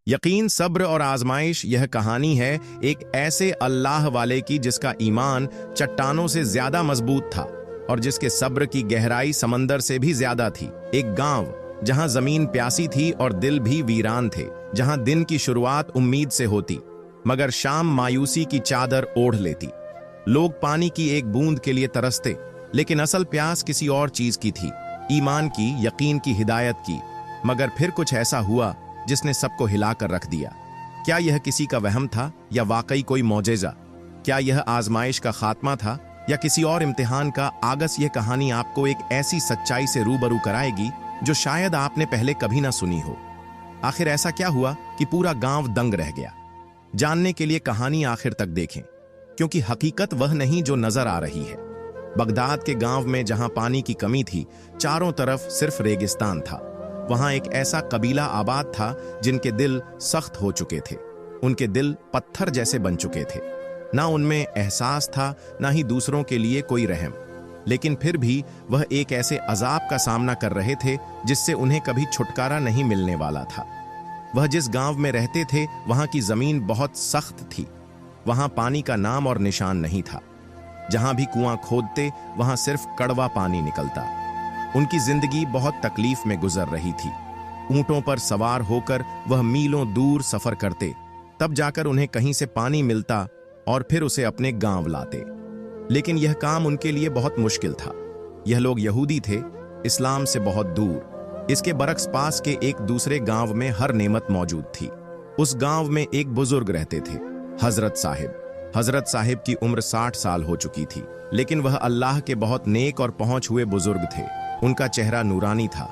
यकीन, सब्र और आजमाइश, यह कहानी है एक ऐसे अल्लाह वाले की जिसका ईमान चट्टानों से ज्यादा मजबूत था और जिसके सब्र की गहराई समंदर से भी ज्यादा थी। एक गांव जहां जमीन प्यासी थी और दिल भी वीरान थे, जहां दिन की शुरुआत उम्मीद से होती मगर शाम मायूसी की चादर ओढ़ लेती। लोग पानी की एक बूंद के लिए तरसते, लेकिन असल प्यास किसी और चीज की थी, ईमान की, यकीन की, हिदायत की। मगर फिर कुछ ऐसा हुआ जिसने सबको हिलाकर रख दिया। क्या यह किसी का वहम था या वाकई कोई मौजेजा? क्या यह आजमाइश का खात्मा था या किसी और इम्तिहान का आगस? यह कहानी आपको एक ऐसी सच्चाई से रूबरू कराएगी जो शायद आपने पहले कभी ना सुनी हो। आखिर ऐसा क्या हुआ कि पूरा गांव दंग रह गया? जानने के लिए कहानी आखिर तक देखें, क्योंकि हकीकत वह नहीं जो नजर आ रही है। बगदाद के गांव में जहां पानी की कमी थी, चारों तरफ सिर्फ रेगिस्तान था। वहां एक ऐसा कबीला आबाद था जिनके दिल सख्त हो चुके थे। उनके दिल पत्थर जैसे बन चुके थे। ना उनमें एहसास था, ना ही दूसरों के लिए कोई रहम। लेकिन फिर भी वह एक ऐसे अजाब का सामना कर रहे थे जिससे उन्हें कभी छुटकारा नहीं मिलने वाला था। वह जिस गांव में रहते थे वहां की जमीन बहुत सख्त थी। वहां पानी का नाम और निशान नहीं था। जहां भी कुआं खोदते वहां सिर्फ कड़वा पानी निकलता। उनकी जिंदगी बहुत तकलीफ में गुजर रही थी। ऊंटों पर सवार होकर वह मीलों दूर सफर करते, तब जाकर उन्हें कहीं से पानी मिलता और फिर उसे अपने गांव लाते। लेकिन यह काम उनके लिए बहुत मुश्किल था। यह लोग यहूदी थे, इस्लाम से बहुत दूर। इसके बरक्स पास के एक दूसरे गांव में हर नेमत मौजूद थी। उस गांव में एक बुजुर्ग रहते थे, हजरत साहिब। हजरत साहिब की उम्र 60 साल हो चुकी थी, लेकिन वह अल्लाह के बहुत नेक और पहुंच हुए बुजुर्ग थे। उनका चेहरा नूरानी था।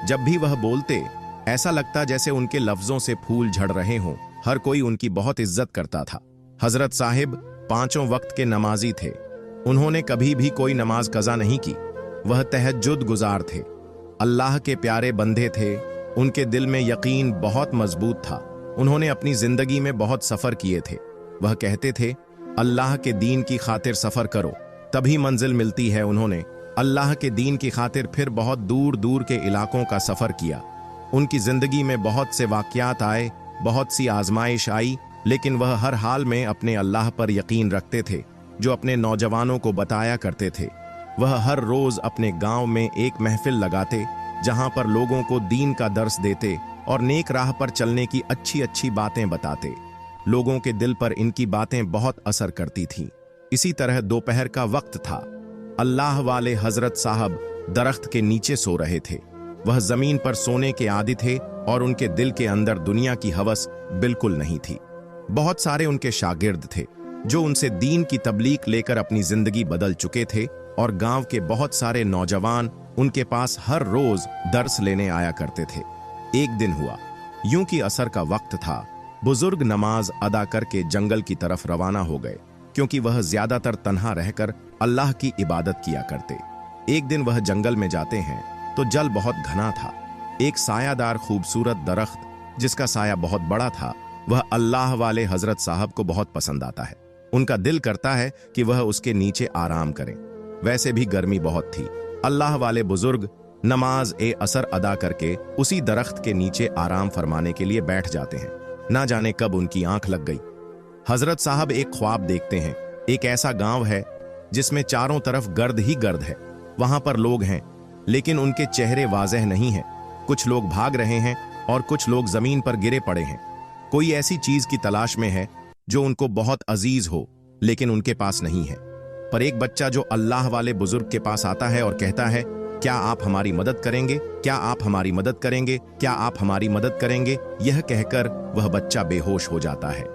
जब भी वह बोलते, ऐसा लगता जैसे उनके लफ्जों से फूल झड़ रहे हों। हर कोई उनकी बहुत इज्जत करता था। हजरत साहिब 5 वक्त के नमाजी थे। उन्होंने कभी भी कोई नमाज कज़ा नहीं की। वह तहज्जुद गुजार थे, अल्लाह के प्यारे बंदे थे। उनके दिल में यकीन बहुत मजबूत था। उन्होंने अपनी जिंदगी में बहुत सफर किए थे। वह कहते थे, अल्लाह के दीन की खातिर सफर करो, तभी मंजिल मिलती है। उन्होंने अल्लाह के दीन की खातिर फिर बहुत दूर दूर के इलाकों का सफर किया। उनकी जिंदगी में बहुत से वाकयात आए, बहुत सी आजमाइश आई, लेकिन वह हर हाल में अपने अल्लाह पर यकीन रखते थे, जो अपने नौजवानों को बताया करते थे। वह हर रोज अपने गांव में एक महफिल लगाते, जहां पर लोगों को दीन का दर्स देते और नेक राह पर चलने की अच्छी अच्छी बातें बताते। लोगों के दिल पर इनकी बातें बहुत असर करती थीं। इसी तरह दोपहर का वक्त था। अल्लाह वाले हजरत साहब दरख्त के नीचे सो रहे थे। वह जमीन पर सोने के आदी थे और उनके दिल के अंदर दुनिया की हवस बिल्कुल नहीं थी। बहुत सारे उनके शागिर्द थे जो उनसे दीन की तबलीग लेकर अपनी जिंदगी बदल चुके थे, और गांव के बहुत सारे नौजवान उनके पास हर रोज दर्स लेने आया करते थे। एक दिन हुआ, यूं कि असर का वक्त था। बुजुर्ग नमाज अदा करके जंगल की तरफ रवाना हो गए, क्योंकि वह ज्यादातर तन्हा रहकर अल्लाह की इबादत किया करते। एक दिन वह जंगल में जाते हैं तो जल बहुत घना था। एक सायादार खूबसूरत दरख्त जिसका साया बहुत बड़ा था, वह अल्लाह वाले हजरत साहब को बहुत पसंद आता है। उनका दिल करता है कि वह उसके नीचे आराम करें। वैसे भी गर्मी बहुत थी। अल्लाह वाले बुजुर्ग नमाज ए असर अदा करके उसी दरख्त के नीचे आराम फरमाने के लिए बैठ जाते हैं। ना जाने कब उनकी आंख लग गई। हजरत साहब एक ख्वाब देखते हैं। एक ऐसा गांव है जिसमें चारों तरफ गर्द ही गर्द है। वहां पर लोग हैं, लेकिन उनके चेहरे वाज़ेह नहीं हैं। कुछ लोग भाग रहे हैं और कुछ लोग जमीन पर गिरे पड़े हैं। कोई ऐसी चीज की तलाश में है जो उनको बहुत अजीज हो, लेकिन उनके पास नहीं है। पर एक बच्चा जो अल्लाह वाले बुजुर्ग के पास आता है और कहता है, क्या आप हमारी मदद करेंगे? क्या आप हमारी मदद करेंगे? क्या आप हमारी मदद करेंगे? यह कहकर वह बच्चा बेहोश हो जाता है।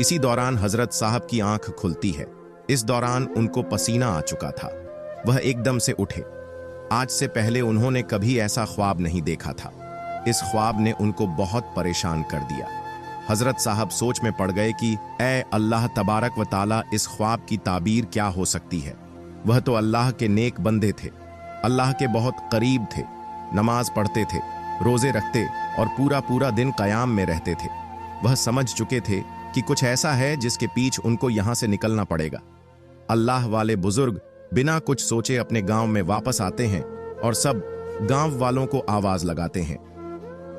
इसी दौरान हजरत साहब की आंख खुलती है। इस दौरान उनको पसीना आ चुका था। वह एकदम से उठे। आज से पहले उन्होंने कभी ऐसा ख्वाब नहीं देखा था। इस ख्वाब ने उनको बहुत परेशान कर दिया। हजरत साहब सोच में पड़ गए कि ए अल्लाह तबारक व ताला, इस ख्वाब की ताबीर क्या हो सकती है? वह तो अल्लाह के नेक बंदे थे, अल्लाह के बहुत करीब थे, नमाज पढ़ते थे, रोजे रखते और पूरा पूरा दिन कयाम में रहते थे। वह समझ चुके थे कि कुछ ऐसा है जिसके पीछे उनको यहां से निकलना पड़ेगा। अल्लाह वाले बुजुर्ग बिना कुछ सोचे अपने गांव में वापस आते हैं और सब गांव वालों को आवाज लगाते हैं,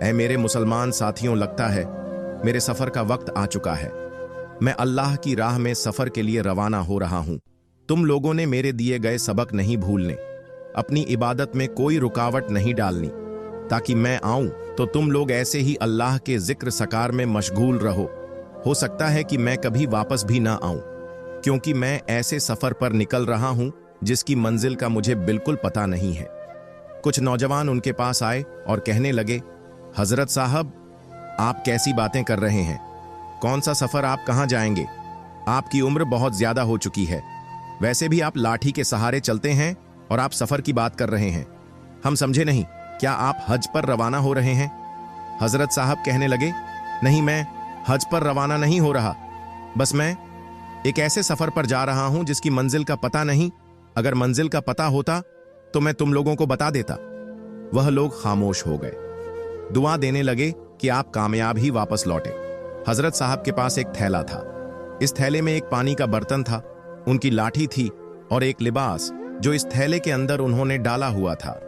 ऐ मेरे मुसलमान साथियों, लगता है मेरे सफर का वक्त आ चुका है। मैं अल्लाह की राह में सफर के लिए रवाना हो रहा हूं। तुम लोगों ने मेरे दिए गए सबक नहीं भूलने, अपनी इबादत में कोई रुकावट नहीं डालनी, ताकि मैं आऊं तो तुम लोग ऐसे ही अल्लाह के जिक्र सकार में मशगूल रहो। हो सकता है कि मैं कभी वापस भी ना आऊं, क्योंकि मैं ऐसे सफर पर निकल रहा हूं जिसकी मंजिल का मुझे बिल्कुल पता नहीं है। कुछ नौजवान उनके पास आए और कहने लगे, हजरत साहब, आप कैसी बातें कर रहे हैं? कौन सा सफर? आप कहां जाएंगे? आपकी उम्र बहुत ज्यादा हो चुकी है। वैसे भी आप लाठी के सहारे चलते हैं और आप सफर की बात कर रहे हैं। हम समझे नहीं, क्या आप हज पर रवाना हो रहे हैं? हजरत साहब कहने लगे, नहीं, मैं हज पर रवाना नहीं हो रहा। बस मैं एक ऐसे सफर पर जा रहा हूं जिसकी मंजिल का पता नहीं। अगर मंजिल का पता होता तो मैं तुम लोगों को बता देता। वह लोग खामोश हो गए। दुआ देने लगे कि आप कामयाब ही वापस लौटे। हजरत साहब के पास एक थैला था। इस थैले में एक पानी का बर्तन था, उनकी लाठी थी और एक लिबास जो इस थैले के अंदर उन्होंने डाला हुआ था।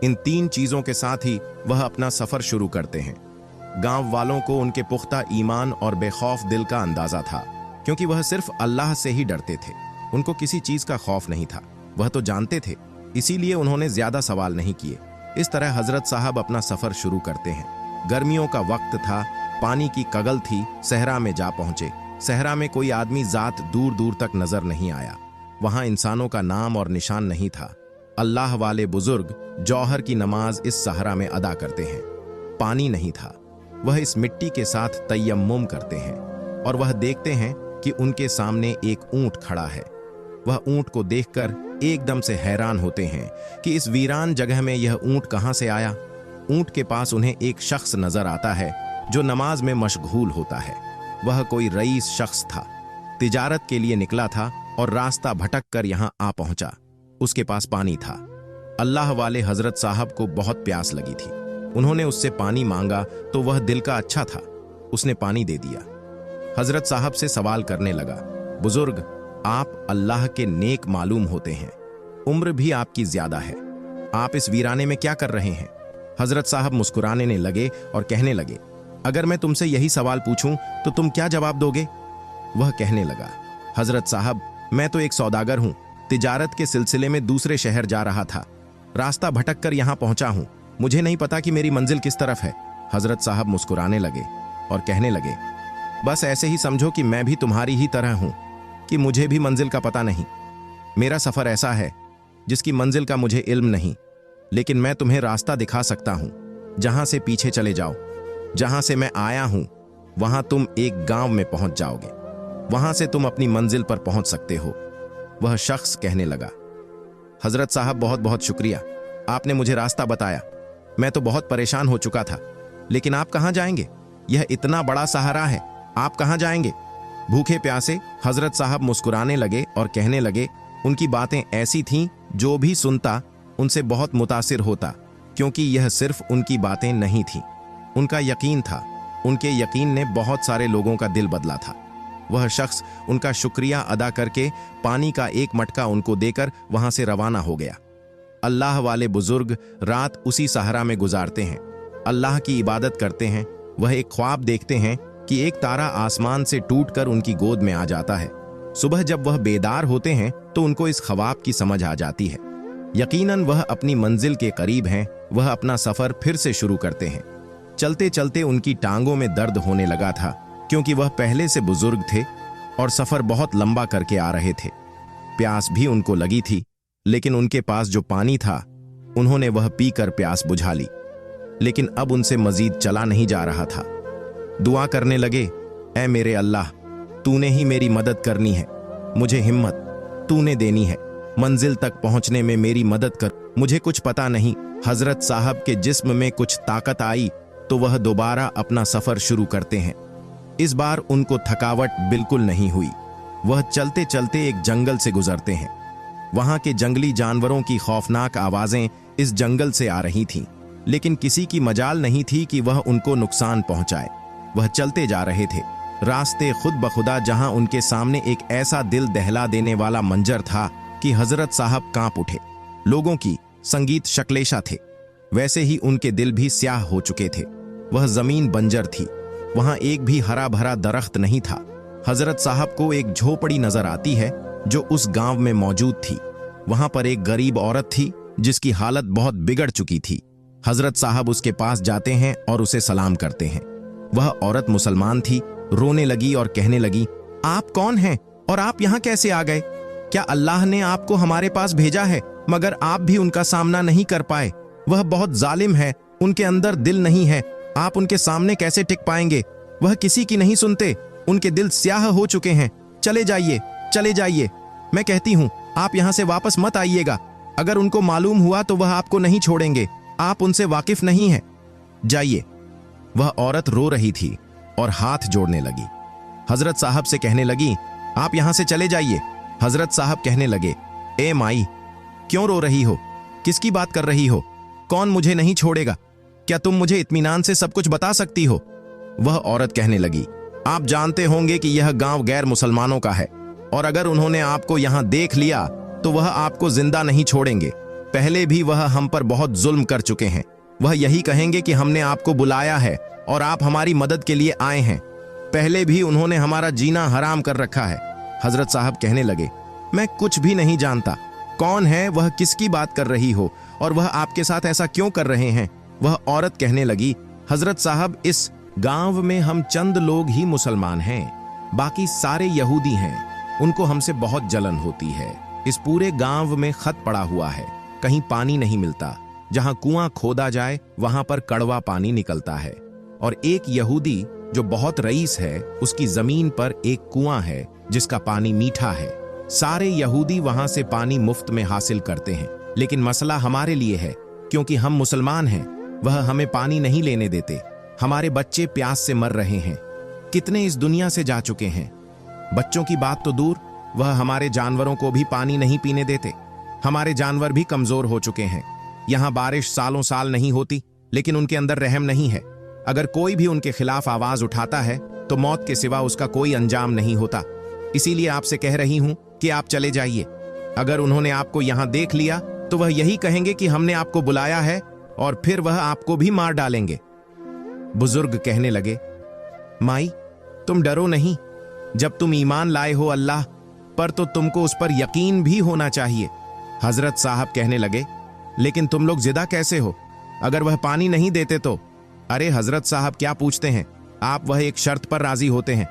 इन 3 चीजों के साथ ही वह अपना सफर शुरू करते हैं। गांव वालों को उनके पुख्ता ईमान और बेखौफ दिल का अंदाजा था, क्योंकि वह सिर्फ अल्लाह से ही डरते थे। उनको किसी चीज का खौफ नहीं था, वह तो जानते थे, इसीलिए उन्होंने ज्यादा सवाल नहीं किए। इस तरह हजरत साहब अपना सफर शुरू करते हैं। गर्मियों का वक्त था, पानी की कगल थी। सहरा में जा पहुंचे। सहरा में कोई आदमी जात दूर दूर तक नजर नहीं आया। वहां इंसानों का नाम और निशान नहीं था। अल्लाह वाले बुजुर्ग जौहर की नमाज इस सहरा में अदा करते हैं। पानी नहीं था। वह इस मिट्टी के साथ तयम्मुम करते हैं और वह देखते हैं कि उनके सामने एक ऊंट खड़ा है। वह ऊंट को देखकर एकदम से हैरान होते हैं कि इस वीरान जगह में यह ऊंट कहां से आया। ऊंट के पास उन्हें एक शख्स नजर आता है जो नमाज में मशगूल होता है। वह कोई रईस शख्स था, तिजारत के लिए निकला था और रास्ता भटक कर यहां आ पहुंचा। उसके पास पानी था। अल्लाह वाले हजरत साहब को बहुत प्यास लगी थी। उन्होंने उससे पानी मांगा तो वह दिल का अच्छा था, उसने पानी दे दिया। हजरत साहब से सवाल करने लगा, बुजुर्ग, आप अल्लाह के नेक मालूम होते हैं, उम्र भी आपकी ज्यादा है, आप इस वीराने में क्या कर रहे हैं? हजरत साहब मुस्कुराने लगे और कहने लगे, अगर मैं तुमसे यही सवाल पूछूं तो तुम क्या जवाब दोगे? वह कहने लगा, हजरत साहब, मैं तो एक सौदागर हूं, तिजारत के सिलसिले में दूसरे शहर जा रहा था, रास्ता भटक कर यहां पहुंचा हूं, मुझे नहीं पता कि मेरी मंजिल किस तरफ है। हजरत साहब मुस्कुराने लगे और कहने लगे, बस ऐसे ही समझो कि मैं भी तुम्हारी ही तरह हूं कि मुझे भी मंजिल का पता नहीं। मेरा सफर ऐसा है जिसकी मंजिल का मुझे इल्म नहीं, लेकिन मैं तुम्हें रास्ता दिखा सकता हूं। जहां से पीछे चले जाओ, जहां से मैं आया हूं वहां तुम एक गांव में पहुंच जाओगे, वहां से तुम अपनी मंजिल पर पहुंच सकते हो। वह शख्स कहने लगा, हजरत साहब, बहुत बहुत शुक्रिया, आपने मुझे रास्ता बताया। मैं तो बहुत परेशान हो चुका था, लेकिन आप कहां जाएंगे? यह इतना बड़ा सहारा है, आप कहां जाएंगे? भूखे प्यासे हजरत साहब मुस्कुराने लगे और कहने लगे, उनकी बातें ऐसी थीं जो भी सुनता उनसे बहुत मुतासिर होता, क्योंकि यह सिर्फ उनकी बातें नहीं थीं, उनका यकीन था। उनके यकीन ने बहुत सारे लोगों का दिल बदला था। वह शख्स उनका शुक्रिया अदा करके पानी का एक मटका उनको देकर वहां से रवाना हो गया। अल्लाह वाले बुजुर्ग रात उसी सहारा में गुजारते हैं, अल्लाह की इबादत करते हैं। वह एक ख्वाब देखते हैं कि एक तारा आसमान से टूटकर उनकी गोद में आ जाता है। सुबह जब वह बेदार होते हैं तो उनको इस ख्वाब की समझ आ जाती है। यकीनन वह अपनी मंजिल के करीब हैं। वह अपना सफर फिर से शुरू करते हैं। चलते चलते उनकी टांगों में दर्द होने लगा था, क्योंकि वह पहले से बुजुर्ग थे और सफर बहुत लंबा करके आ रहे थे। प्यास भी उनको लगी थी, लेकिन उनके पास जो पानी था उन्होंने वह पीकर प्यास बुझा ली, लेकिन अब उनसे मजीद चला नहीं जा रहा था। दुआ करने लगे, ऐ मेरे अल्लाह, तूने ही मेरी मदद करनी है, मुझे हिम्मत तूने देनी है, मंजिल तक पहुंचने में मेरी मदद कर, मुझे कुछ पता नहीं। हजरत साहब के जिस्म में कुछ ताकत आई तो वह दोबारा अपना सफर शुरू करते हैं। इस बार उनको थकावट बिल्कुल नहीं हुई। वह चलते चलते एक जंगल से गुजरते हैं। वहां के जंगली जानवरों की खौफनाक आवाजें इस जंगल से आ रही थीं, लेकिन किसी की मजाल नहीं थी कि वह उनको नुकसान पहुंचाए। वह चलते जा रहे थे। रास्ते खुद बखुदा जहां उनके सामने एक ऐसा दिल दहला देने वाला मंजर था कि हजरत साहब कांप उठे। लोगों की संगीत शक्लेशा थे, वैसे ही उनके दिल भी स्याह हो चुके थे। वह जमीन बंजर थी, वहां एक भी हरा भरा दरख्त नहीं था। हजरत साहब को एक झोपड़ी नजर आती है जो उस गांव में मौजूद थी। वहां पर एक गरीब औरत थी जिसकी हालत बहुत बिगड़ चुकी थी। हजरत साहब उसके पास जाते हैं और उसे सलाम करते हैं। वह औरत मुसलमान थी, रोने लगी और कहने लगी, आप कौन हैं और आप यहाँ कैसे आ गए? क्या अल्लाह ने आपको हमारे पास भेजा है? मगर आप भी उनका सामना नहीं कर पाए। वह बहुत जालिम है, उनके अंदर दिल नहीं है। आप उनके सामने कैसे टिक पाएंगे? वह किसी की नहीं सुनते, उनके दिल स्याह हो चुके हैं। चले जाइए, चले जाइए। मैं कहती हूँ आप यहाँ से वापस मत आइएगा। अगर उनको मालूम हुआ तो वह आपको नहीं छोड़ेंगे। आप उनसे वाकिफ नहीं हैं। जाइए। वह औरत रो रही थी और हाथ जोड़ने लगी। हजरत साहब से कहने लगी, आप यहाँ से चले जाइए। हजरत साहब कहने लगे, ए माई, क्यों रो रही हो? किसकी बात कर रही हो? कौन मुझे नहीं छोड़ेगा? क्या तुम मुझे इत्मीनान से सब कुछ बता सकती हो? वह औरत कहने लगी, आप जानते होंगे कि यह गांव गैर मुसलमानों का है और अगर उन्होंने आपको यहां देख लिया तो वह आपको जिंदा नहीं छोड़ेंगे। पहले भी वह हम पर बहुत जुल्म कर चुके हैं। वह यही कहेंगे कि हमने आपको बुलाया है और आप हमारी मदद के लिए आए हैं। पहले भी उन्होंने हमारा जीना हराम कर रखा है। हजरत साहब कहने लगे, मैं कुछ भी नहीं जानता। कौन है वह? किसकी बात कर रही हो और वह आपके साथ ऐसा क्यों कर रहे हैं? वह औरत कहने लगी, हजरत साहब, इस गांव में हम चंद लोग ही मुसलमान हैं, बाकी सारे यहूदी हैं। उनको हमसे बहुत जलन होती है। इस पूरे गांव में खत पड़ा हुआ है, कहीं पानी नहीं मिलता। जहां कुआं खोदा जाए वहां पर कड़वा पानी निकलता है और एक यहूदी जो बहुत रईस है, उसकी जमीन पर एक कुआं है जिसका पानी मीठा है। सारे यहूदी वहां से पानी मुफ्त में हासिल करते हैं, लेकिन मसला हमारे लिए है क्योंकि हम मुसलमान हैं। वह हमें पानी नहीं लेने देते। हमारे बच्चे प्यास से मर रहे हैं। कितने इस दुनिया से जा चुके हैं। बच्चों की बात तो दूर, वह हमारे जानवरों को भी पानी नहीं पीने देते। हमारे जानवर भी कमजोर हो चुके हैं। यहाँ बारिश सालों साल नहीं होती, लेकिन उनके अंदर रहम नहीं है। अगर कोई भी उनके खिलाफ आवाज उठाता है तो मौत के सिवा उसका कोई अंजाम नहीं होता। इसीलिए आपसे कह रही हूं कि आप चले जाइए। अगर उन्होंने आपको यहां देख लिया तो वह यही कहेंगे कि हमने आपको बुलाया है और फिर वह आपको भी मार डालेंगे। बुजुर्ग कहने लगे, माई, तुम डरो नहीं। जब तुम ईमान लाए हो अल्लाह पर तो तुमको उस पर यकीन भी होना चाहिए। हजरत साहब कहने लगे, लेकिन तुम लोग जिदा कैसे हो? अगर वह पानी नहीं देते तो? अरे हजरत साहब, क्या पूछते हैं आप? वह एक शर्त पर राजी होते हैं।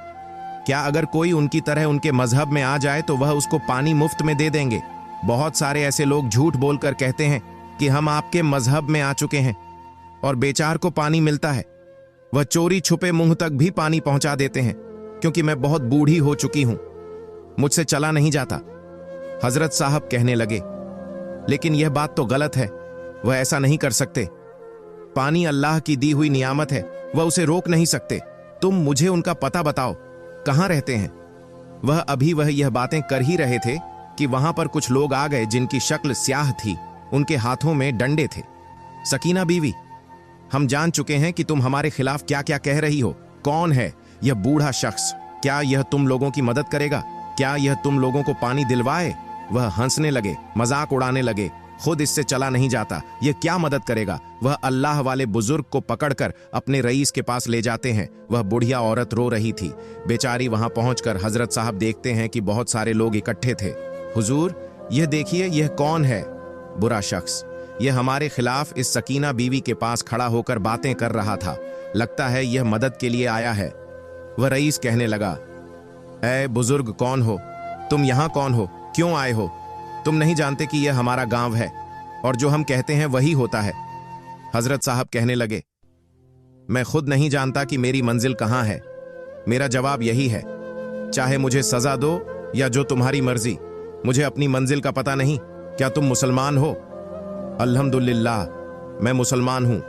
क्या अगर कोई उनकी तरह उनके मजहब में आ जाए तो वह उसको पानी मुफ्त में दे देंगे? बहुत सारे ऐसे लोग झूठ बोलकर कहते हैं कि हम आपके मजहब में आ चुके हैं और बेचार को पानी मिलता है। वह चोरी छुपे मुंह तक भी पानी पहुंचा देते हैं क्योंकि मैं बहुत बूढ़ी हो चुकी हूं, मुझसे चला नहीं जाता। हजरत साहब कहने लगे, लेकिन यह बात तो गलत है। वह ऐसा नहीं कर सकते। पानी अल्लाह की दी हुई नियामत है, वह उसे रोक नहीं सकते। तुम मुझे उनका पता बताओ, कहां रहते हैं? वह यह बातें कर ही रहे थे कि वहां पर कुछ लोग आ गए जिनकी शक्ल स्याह थी। उनके हाथों में डंडे थे। सकीना बीवी, हम जान चुके हैं कि तुम हमारे खिलाफ क्या क्या कह रही हो। कौन है यह बूढ़ा शख्स? क्या यह तुम लोगों की मदद करेगा? क्या यह तुम लोगों को पानी दिलवाए? वह हंसने लगे, मजाक उड़ाने लगे। खुद इससे चला नहीं जाता, यह क्या मदद करेगा? वह अल्लाह वाले बुजुर्ग को पकड़कर अपने रईस के पास ले जाते हैं। वह बुढ़िया औरत रो रही थी। बेचारी वहां पहुंचकर हजरत साहब देखते हैं कि बहुत सारे लोग इकट्ठे थे। हुजूर, यह देखिए, यह कौन है? बुरा शख्स। यह हमारे खिलाफ इस सकीना बीवी के पास खड़ा होकर बातें कर रहा था। लगता है यह मदद के लिए आया है। वह रईस कहने लगा, ऐ बुजुर्ग, कौन हो तुम? यहां कौन हो? क्यों आए हो? तुम नहीं जानते कि यह हमारा गांव है और जो हम कहते हैं वही होता है। हजरत साहब कहने लगे, मैं खुद नहीं जानता कि मेरी मंजिल कहां है। मेरा जवाब यही है, चाहे मुझे सजा दो या जो तुम्हारी मर्जी, मुझे अपनी मंजिल का पता नहीं। क्या तुम मुसलमान हो? अल्हम्दुलिल्लाह, मैं मुसलमान हूं।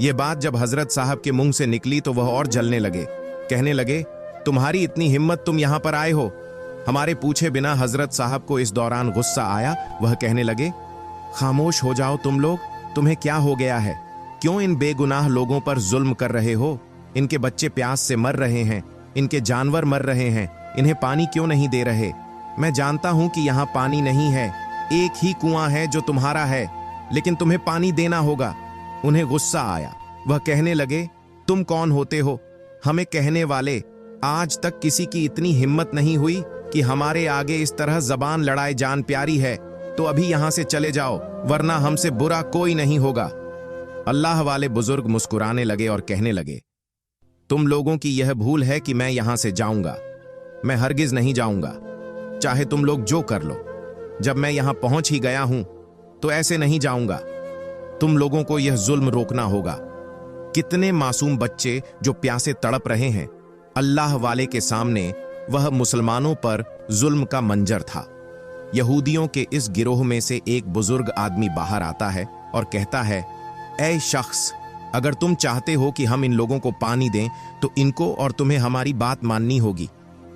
यह बात जब हजरत साहब के मुंह से निकली तो वह और जलने लगे। कहने लगे, तुम्हारी इतनी हिम्मत, तुम यहां पर आए हो? हमारे पूछे बिना हजरत साहब को इस दौरान गुस्सा आया। वह कहने लगे, खामोश हो जाओ तुम लोग। तुम्हें क्या हो गया है? क्यों इन बेगुनाह लोगों पर जुल्म कर रहे हो? इनके बच्चे प्यास से मर रहे हैं, इनके जानवर मर रहे हैं, इन्हें पानी क्यों नहीं दे रहे? मैं जानता हूं कि यहां पानी नहीं है, एक ही कुआं है जो तुम्हारा है, लेकिन तुम्हें पानी देना होगा। उन्हें गुस्सा आया। वह कहने लगे, तुम कौन होते हो? हमें कहने वाले, आज तक किसी की इतनी हिम्मत नहीं हुई कि हमारे आगे इस तरह जबान लड़ाए जान प्यारी है, तो अभी यहां से चले जाओ, वरना हमसे बुरा कोई नहीं होगा। अल्लाह वाले बुजुर्ग मुस्कुराने लगे और कहने लगे, तुम लोगों की यह भूल है कि मैं यहां से जाऊंगा। मैं हरगिज नहीं जाऊंगा, चाहे तुम लोग जो कर लो। जब मैं यहां पहुंच ही गया हूं तो ऐसे नहीं जाऊंगा। तुम लोगों को यह जुल्म रोकना होगा। कितने मासूम बच्चे जो प्यासे तड़प रहे हैं। अल्लाह वाले के सामने वह मुसलमानों पर जुल्म का मंजर था। यहूदियों के इस गिरोह में से एक बुजुर्ग आदमी बाहर आता है और कहता है, ऐ शख्स, अगर तुम चाहते हो कि हम इन लोगों को पानी दें तो इनको और तुम्हें हमारी बात माननी होगी।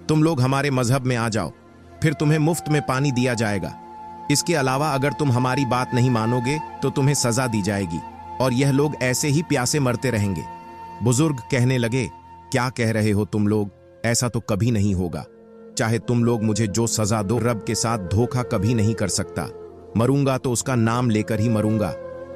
तुम लोग हमारे मजहब में आ जाओ, फिर तुम्हें मुफ्त में पानी दिया जाएगा। इसके अलावा अगर तुम हमारी बात नहीं मानोगे तो तुम्हें सजा दी जाएगी और यह लोग ऐसे ही प्यासे मरते रहेंगे। बुजुर्ग कहने लगे, क्या कह रहे हो तुम लोग? ऐसा तो कभी नहीं होगा। चाहे तुम लोग मुझे जो सजा दो, रब के साथ धोखा कभी नहीं कर सकता। मरूंगा तो उसका नाम लेकर ही मरूंगा।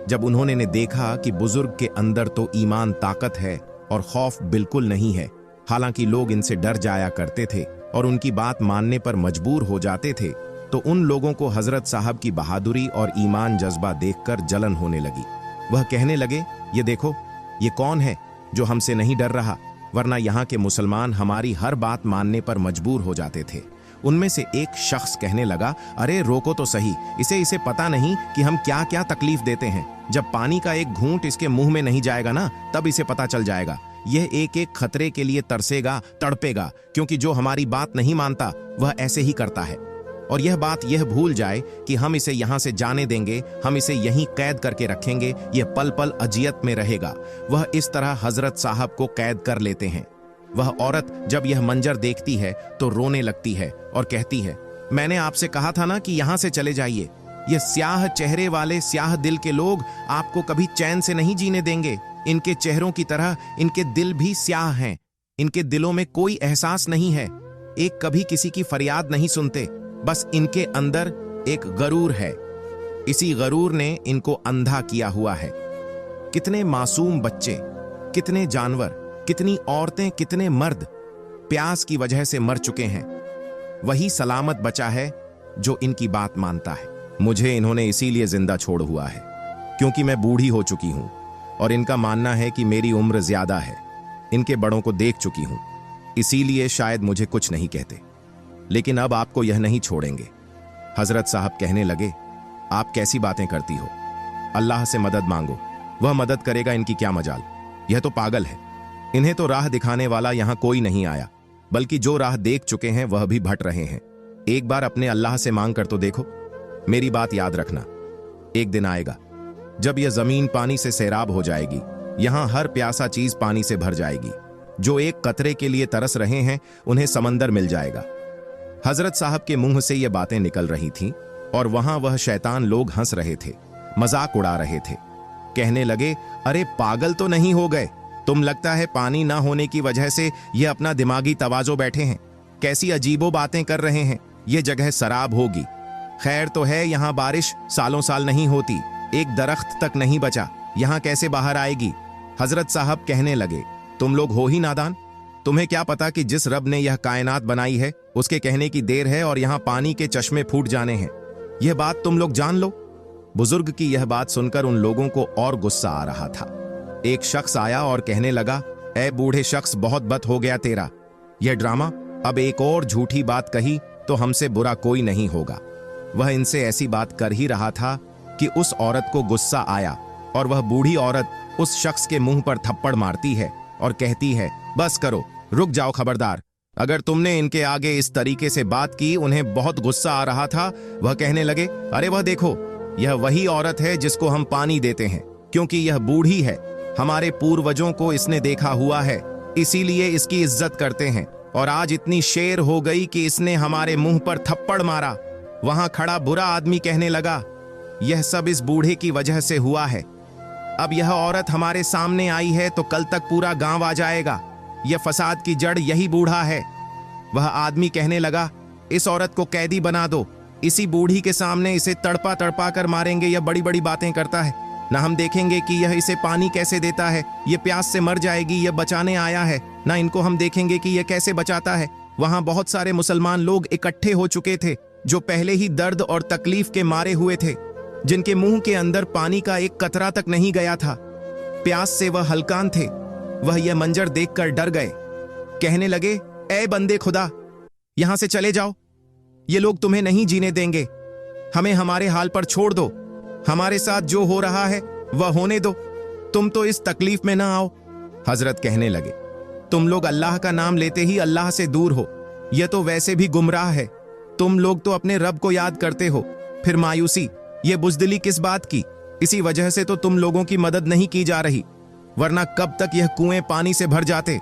जब उन्होंने ने देखा कि बुजुर्ग के अंदर तो ईमान ताकत है और खौफ बिल्कुल नहीं है, हालांकि लोग इनसे डर जाया करते थे और उनकी बात मानने पर मजबूर हो जाते थे, तो उन लोगों को हजरत साहब की बहादुरी और ईमान जज्बा देखकर जलन होने लगी। वह कहने लगे, ये देखो, ये कौन है जो हमसे नहीं डर रहा, वरना यहाँ के मुसलमान हमारी हर बात मानने पर मजबूर हो जाते थे। उनमें से एक शख्स कहने लगा, अरे रोको तो सही, इसे पता नहीं कि हम क्या क्या तकलीफ देते हैं। जब पानी का एक घूंट इसके मुंह में नहीं जाएगा ना, तब इसे पता चल जाएगा। यह एक एक खतरे के लिए तरसेगा, तड़पेगा, क्योंकि जो हमारी बात नहीं मानता वह ऐसे ही करता है। और यह बात यह भूल जाए कि हम इसे यहां से जाने देंगे, हम इसे यहीं कैद करके रखेंगे, यह पल पल अजियत में रहेगा। वह इस तरह हजरत साहब को कैद कर लेते हैं। वह औरत जब यह मंजर देखती है तो रोने लगती है और कहती है, मैंने आपसे कहा था ना कि यहां से चले जाइए। यह स्याह चेहरे वाले स्याह दिल के लोग आपको कभी चैन से नहीं जीने देंगे। इनके चेहरों की तरह इनके दिल भी स्याह हैं। इनके दिलों में कोई एहसास नहीं है, एक कभी किसी की फरियाद नहीं सुनते। बस इनके अंदर एक गरूर है। इसी गरूर ने इनको अंधा किया हुआ है। कितने मासूम बच्चे, कितने जानवर, कितनी औरतें, कितने मर्द प्यास की वजह से मर चुके हैं। वही सलामत बचा है जो इनकी बात मानता है। मुझे इन्होंने इसीलिए जिंदा छोड़ हुआ है क्योंकि मैं बूढ़ी हो चुकी हूं और इनका मानना है कि मेरी उम्र ज्यादा है। इनके बड़ों को देख चुकी हूं, इसीलिए शायद मुझे कुछ नहीं कहते। लेकिन अब आपको यह नहीं छोड़ेंगे। हजरत साहब कहने लगे, आप कैसी बातें करती हो? अल्लाह से मदद मांगो, वह मदद करेगा। इनकी क्या मजाल, यह तो पागल है। इन्हें तो राह दिखाने वाला यहां कोई नहीं आया, बल्कि जो राह देख चुके हैं वह भी भट रहे हैं। एक बार अपने अल्लाह से मांग कर तो देखो। मेरी बात याद रखना, एक दिन आएगा जब यह जमीन पानी से सैराब हो जाएगी। यहां हर प्यासा चीज पानी से भर जाएगी। जो एक कतरे के लिए तरस रहे हैं उन्हें समंदर मिल जाएगा। हजरत साहब के मुंह से ये बातें निकल रही थीं और वहां वह शैतान लोग हंस रहे थे, मजाक उड़ा रहे थे। कहने लगे, अरे पागल तो नहीं हो गए तुम? लगता है पानी ना होने की वजह से ये अपना दिमागी तवाजो बैठे हैं। कैसी अजीबो बातें कर रहे हैं। ये जगह सराब होगी। खैर तो है, यहाँ बारिश सालों साल नहीं होती, एक दरख्त तक नहीं बचा, यहाँ कैसे बाहर आएगी? हजरत साहब कहने लगे, तुम लोग हो ही नादान। तुम्हें क्या पता कि जिस रब ने यह कायनात बनाई है उसके कहने की देर है और यहाँ पानी के चश्मे फूट जाने हैं। यह बात तुम लोग जान लो। बुजुर्ग की यह बात सुनकर उन लोगों को और गुस्सा आ रहा था। एक शख्स आया और कहने लगा, ऐ बूढ़े शख्स, बहुत बत हो गया तेरा यह ड्रामा। अब एक और झूठी बात कही तो हमसे बुरा कोई नहीं होगा। वह इनसे ऐसी बात कर ही रहा था कि उस औरत को गुस्सा आया और वह बूढ़ी औरत उस शख्स के मुंह पर थप्पड़ मारती है और कहती है, बस करो, रुक जाओ, खबरदार। अगर तुमने इनके आगे इस तरीके से बात की। उन्हें बहुत गुस्सा आ रहा था। वह कहने लगे, अरे वह देखो, यह वही औरत है जिसको हम पानी देते हैं, क्योंकि यह बूढ़ी है। हमारे पूर्वजों को इसने देखा हुआ है, इसीलिए इसकी इज्जत करते हैं। और आज इतनी शेर हो गई कि इसने हमारे मुंह पर थप्पड़ मारा। वहां खड़ा बुरा आदमी कहने लगा, यह सब इस बूढ़े की वजह से हुआ है। अब यह औरत हमारे सामने आई है तो कल तक पूरा गांव आ जाएगा। यह फसाद की जड़ यही बूढ़ा है। वह आदमी कहने लगा, इस औरत को कैदी बना दो। इसी बूढ़ी के सामने इसे तड़पा तड़पा कर मारेंगे। यह बड़ी बड़ी बातें करता है। ना हम देखेंगे कि यह इसे पानी कैसे देता है। यह प्यास से मर जाएगी, यह बचाने आया है। ना इनको हम देखेंगे कि यह कैसे बचाता है। वहां बहुत सारे मुसलमान लोग इकट्ठे हो चुके थे जो पहले ही दर्द और तकलीफ के मारे हुए थे, जिनके मुंह के अंदर पानी का एक कतरा तक नहीं गया था। प्यास से वह हलकान थे। वह यह मंजर देखकर डर गए। कहने लगे, ए बंदे खुदा, यहां से चले जाओ, ये लोग तुम्हें नहीं जीने देंगे, हमें हमारे हाल पर छोड़ दो, हमारे साथ जो हो रहा है वह होने दो, तुम तो इस तकलीफ में ना आओ। हजरत कहने लगे, तुम लोग अल्लाह का नाम लेते ही अल्लाह से दूर हो, यह तो वैसे भी गुमराह है। तुम लोग तो अपने रब को याद करते हो, फिर मायूसी, ये बुज़दिली किस बात की? इसी वजह से तो तुम लोगों की मदद नहीं की जा रही, वरना कब तक यह कुएं पानी से भर जाते।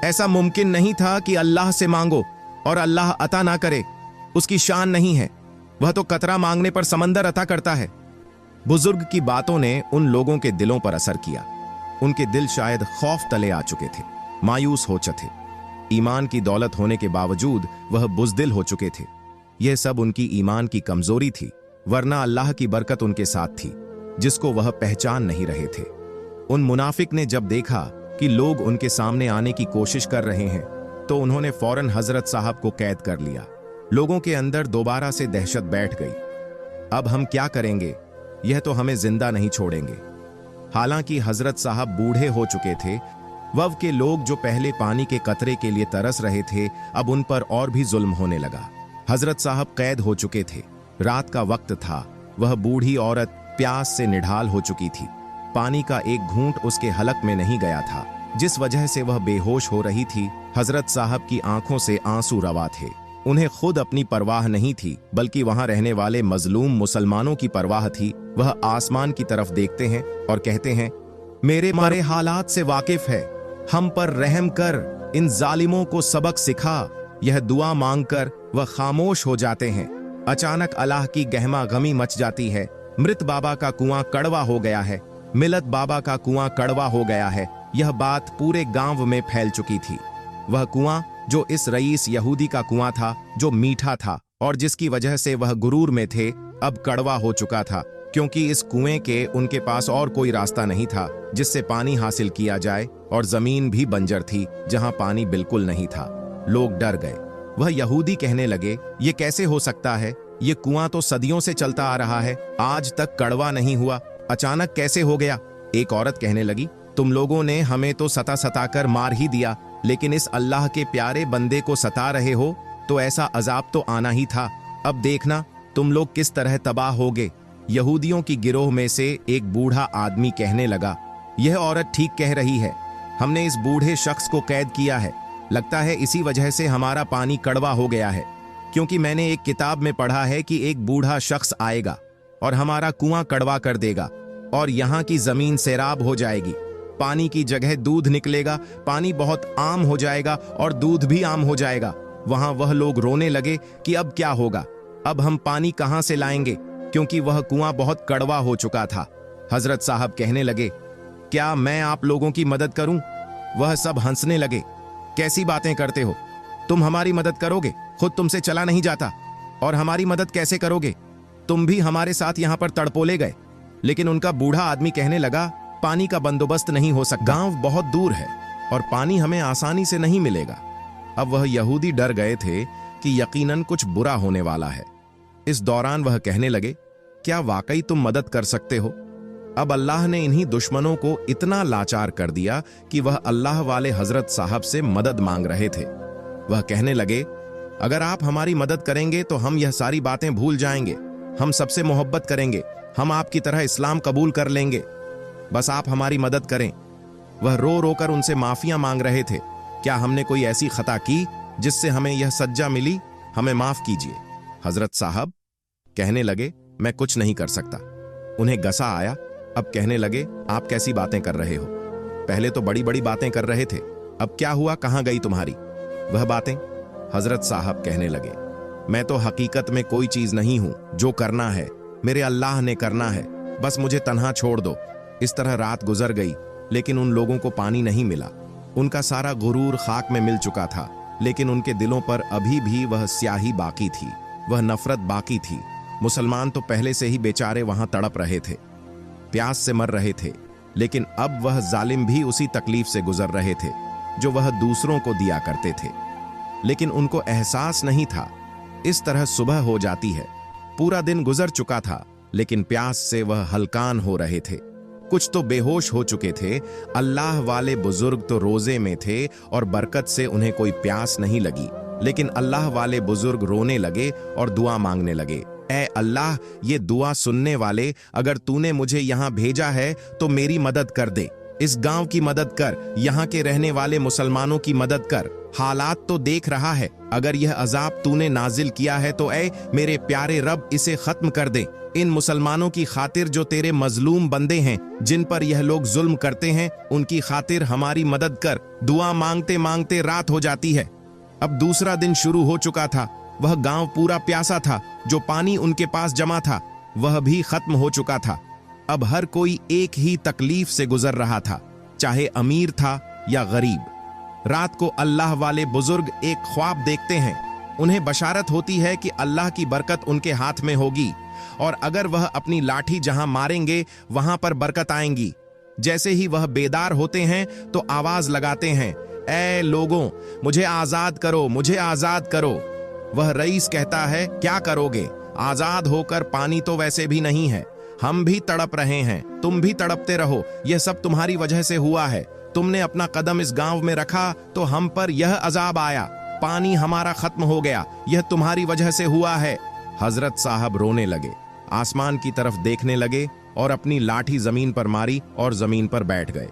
ऐसा मुमकिन नहीं था कि अल्लाह से मांगो और अल्लाह अता ना करे, उसकी शान नहीं है। वह तो कतरा मांगने पर समंदर अता करता है। बुजुर्ग की बातों ने उन लोगों के दिलों पर असर किया। उनके दिल शायद खौफ तले आ चुके थे, मायूस हो चुके थे। ईमान की दौलत होने के बावजूद वह बुज़दिल हो चुके थे। यह सब उनकी ईमान की कमजोरी थी, वरना अल्लाह की बरकत उनके साथ थी, जिसको वह पहचान नहीं रहे थे। उन मुनाफिक ने जब देखा कि लोग उनके सामने आने की कोशिश कर रहे हैं, तो उन्होंने फौरन हजरत साहब को कैद कर लिया। लोगों के अंदर दोबारा से दहशत बैठ गई। अब हम क्या करेंगे? यह तो हमें जिंदा नहीं छोड़ेंगे। हालांकि हजरत साहब बूढ़े हो चुके थे। वव के लोग जो पहले पानी के कतरे के लिए तरस रहे थे, अब उन पर और भी जुल्म होने लगा। हजरत साहब कैद हो चुके थे। रात का वक्त था। वह बूढ़ी औरत प्यास से निढाल हो चुकी थी। पानी का एक घूंट उसके हलक में नहीं गया था, जिस वजह से वह बेहोश हो रही थी। हजरत साहब की आंखों से आंसू रवा थे। उन्हें खुद अपनी परवाह नहीं थी, बल्कि वहां रहने वाले मजलूम मुसलमानों की परवाह थी। वह आसमान की तरफ देखते हैं और कहते हैं, मेरे मारे हालात से वाकिफ है, हम पर रहम कर, इन जालिमों को सबक सिखा। यह दुआ मांगकर वह खामोश हो जाते हैं। अचानक अल्लाह की गहमा गमी मच जाती है। मृत बाबा का कुआं कड़वा हो गया है, मिलत बाबा का कुआं कड़वा हो गया है। यह बात पूरे गांव में फैल चुकी थी। वह कुआं जो इस रईस यहूदी का कुआं था, जो मीठा था और जिसकी वजह से वह गुरूर में थे, अब कड़वा हो चुका था, क्योंकि इस कुएं के उनके पास और कोई रास्ता नहीं था जिससे पानी हासिल किया जाए, और जमीन भी बंजर थी जहां पानी बिल्कुल नहीं था। लोग डर गए। वह यहूदी कहने लगे, ये कैसे हो सकता है? ये कुआं तो सदियों से चलता आ रहा है, आज तक कड़वा नहीं हुआ, अचानक कैसे हो गया? एक औरत कहने लगी, तुम लोगों ने हमें तो सता कर मार ही दिया, लेकिन इस अल्लाह के प्यारे बंदे को सता रहे हो तो ऐसा अजाब तो आना ही था। अब देखना तुम लोग किस तरह तबाह होगे। यहूदियों की गिरोह में से एक बूढ़ा आदमी कहने लगा, यह औरत ठीक कह रही है, हमने इस बूढ़े शख्स को कैद किया है, लगता है इसी वजह से हमारा पानी कड़वा हो गया है, क्योंकि मैंने एक किताब में पढ़ा है कि एक बूढ़ा शख्स आएगा और हमारा कुआं कड़वा कर देगा और यहाँ की जमीन सैराब हो जाएगी, पानी की जगह दूध निकलेगा, पानी बहुत आम हो जाएगा और दूध भी आम हो जाएगा। वहां वह लोग रोने लगे कि अब क्या होगा, अब हम पानी कहां से लाएंगे, क्योंकि वह कुआं बहुत कड़वा हो चुका था। हजरत साहब कहने लगे, क्या मैं आप लोगों की मदद करूं? वह सब हंसने लगे, कैसी बातें करते हो, तुम हमारी मदद करोगे? खुद तुमसे चला नहीं जाता और हमारी मदद कैसे करोगे? तुम भी हमारे साथ यहाँ पर तड़पोले गए। लेकिन उनका बूढ़ा आदमी कहने लगा, पानी का बंदोबस्त नहीं हो सकता, गांव बहुत दूर है और पानी हमें आसानी से नहीं मिलेगा। अब वह यहूदी डर गए थे कि यकीनन कुछ बुरा होने वाला है। इस दौरान वह कहने लगे, क्या वाकई तुम मदद कर सकते हो? अब अल्लाह ने इन्हीं दुश्मनों को इतना लाचार कर दिया कि वह अल्लाह वाले हजरत साहब से मदद मांग रहे थे। वह कहने लगे, अगर आप हमारी मदद करेंगे तो हम यह सारी बातें भूल जाएंगे, हम सबसे मोहब्बत करेंगे, हम आपकी तरह इस्लाम कबूल कर लेंगे, बस आप हमारी मदद करें। वह रो रो कर उनसे माफिया मांग रहे थे, क्या हमने कोई ऐसी खता की जिससे हमें यह सज्जा मिली, हमें माफ कीजिए। हजरत साहब कहने लगे, मैं कुछ नहीं कर सकता। उन्हें गसा आया। अब कहने लगे, आप कैसी बातें कर रहे हो? पहले तो बड़ी बड़ी बातें कर रहे थे, अब क्या हुआ, कहां गई तुम्हारी वह बातें? हजरत साहब कहने लगे, मैं तो हकीकत में कोई चीज नहीं हूं, जो करना है मेरे अल्लाह ने करना है, बस मुझे तन्हा छोड़ दो। इस तरह रात गुजर गई, लेकिन उन लोगों को पानी नहीं मिला। उनका सारा गुरूर खाक में मिल चुका था, लेकिन उनके दिलों पर अभी भी वह स्याही बाकी थी, वह नफरत बाकी थी। मुसलमान तो पहले से ही बेचारे वहां तड़प रहे थे, प्यास से मर रहे थे, लेकिन अब वह जालिम भी उसी तकलीफ से गुजर रहे थे। जो वह दूसरों को दिया करते थे, लेकिन उनको एहसास नहीं था। इस तरह सुबह हो जाती है, पूरा दिन गुजर चुका था, लेकिन प्यास से वह हलकान हो रहे थे। कुछ तो बेहोश हो चुके थे। अल्लाह वाले बुजुर्ग तो रोजे में थे और बरकत से उन्हें कोई प्यास नहीं लगी, लेकिन अल्लाह वाले बुजुर्ग रोने लगे और दुआ मांगने लगे। ऐ अल्लाह, ये दुआ सुनने वाले, अगर तूने मुझे यहाँ भेजा है तो मेरी मदद कर दे। इस गांव की मदद कर, यहाँ के रहने वाले मुसलमानों की मदद कर। हालात तो देख रहा है, अगर यह अजाब तूने नाजिल किया है तो ऐ मेरे प्यारे रब, इसे खत्म कर दे। इन मुसलमानों की खातिर जो तेरे मजलूम बंदे हैं, जिन पर यह लोग जुल्म करते हैं, उनकी खातिर हमारी मदद कर। दुआ मांगते मांगते रात हो जाती है। अब दूसरा दिन शुरू हो चुका था। वह गांव पूरा प्यासा था। जो पानी उनके पास जमा था वह भी खत्म हो चुका था। अब हर कोई एक ही तकलीफ से गुजर रहा था, चाहे अमीर था या गरीब। रात को अल्लाह वाले बुजुर्ग एक ख्वाब देखते हैं। उन्हें बशारत होती है कि अल्लाह की बरकत उनके हाथ में होगी और अगर वह अपनी लाठी जहां मारेंगे वहां पर बरकत आएंगी। जैसे ही वह बेदार होते हैं तो आवाज लगाते हैं, ऐ लोगों, मुझे आजाद करो, मुझे आजाद करो। वह रईस कहता है, क्या करोगे? आजाद होकर पानी तो वैसे भी नहीं है। हम भी तड़प रहे हैं, तुम भी तड़पते रहो। यह सब तुम्हारी वजह से हुआ है। तुमने अपना कदम इस गांव में रखा तो हम पर यह अजाब आया। पानी हमारा खत्म हो गया, यह तुम्हारी वजह से हुआ है। हजरत साहब रोने लगे, आसमान की तरफ देखने लगे और अपनी लाठी जमीन पर मारी और जमीन पर बैठ गए।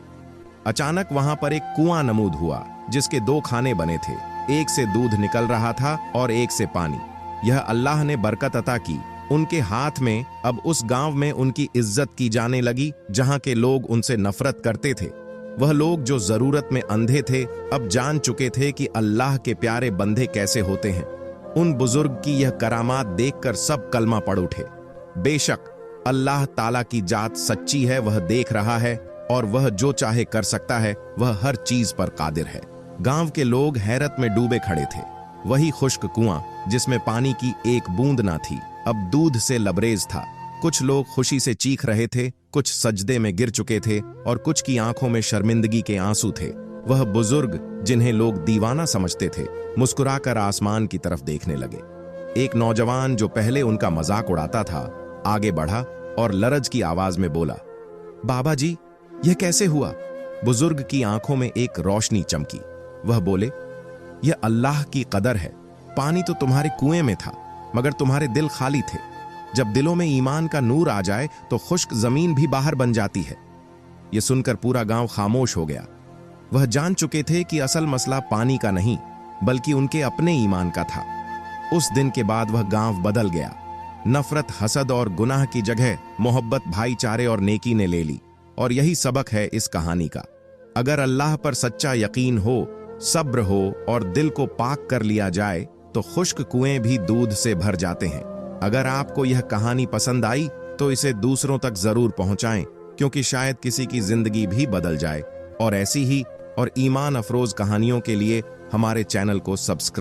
अचानक वहां पर एक कुआं नमूद हुआ, जिसके 2 खाने बने थे। एक से दूध निकल रहा था और एक से पानी। यह अल्लाह ने बरकत अता की। उनके हाथ में अब उस गांव में उनकी इज्जत की जाने लगी, जहां के लोग उनसे नफरत करते थे। वह लोग जो जरूरत में अंधे थे, अब जान चुके थे कि अल्लाह के प्यारे बंदे कैसे होते हैं। उन बुजुर्ग की यह करामात देखकर सब कलमा पड़ उठे। बेशक अल्लाह ताला की जात सच्ची है, वह देख रहा है और वह जो चाहे कर सकता है। वह हर चीज पर कादिर है। गांव के लोग हैरत में डूबे खड़े थे। वही खुश्क कुआं जिसमें पानी की एक बूंद ना थी, अब दूध से लबरेज था। कुछ लोग खुशी से चीख रहे थे, कुछ सजदे में गिर चुके थे और कुछ की आंखों में शर्मिंदगी के आंसू थे। वह बुजुर्ग, जिन्हें लोग दीवाना समझते थे, मुस्कुराकर आसमान की तरफ देखने लगे। एक नौजवान जो पहले उनका मजाक उड़ाता था, आगे बढ़ा और लरज की आवाज में बोला, बाबा जी, यह कैसे हुआ? बुजुर्ग की आंखों में एक रोशनी चमकी। वह बोले, यह अल्लाह की कदर है। पानी तो तुम्हारे कुएं में था, मगर तुम्हारे दिल खाली थे। जब दिलों में ईमान का नूर आ जाए तो खुश्क जमीन भी बाहर बन जाती है। यह सुनकर पूरा गांव खामोश हो गया। वह जान चुके थे कि असल मसला पानी का नहीं, बल्कि उनके अपने ईमान का था। उस दिन के बाद वह गांव बदल गया। नफरत, हसद और गुनाह की जगह मोहब्बत, भाईचारे और नेकी ने ले ली। और यही सबक है इस कहानी का। अगर अल्लाह पर सच्चा यकीन हो, सब्र हो और दिल को पाक कर लिया जाए तो खुश्क कुएं भी दूध से भर जाते हैं। अगर आपको यह कहानी पसंद आई तो इसे दूसरों तक जरूर पहुंचाएं, क्योंकि शायद किसी की जिंदगी भी बदल जाए। और ऐसी ही और ईमान अफरोज कहानियों के लिए हमारे चैनल को सब्सक्राइब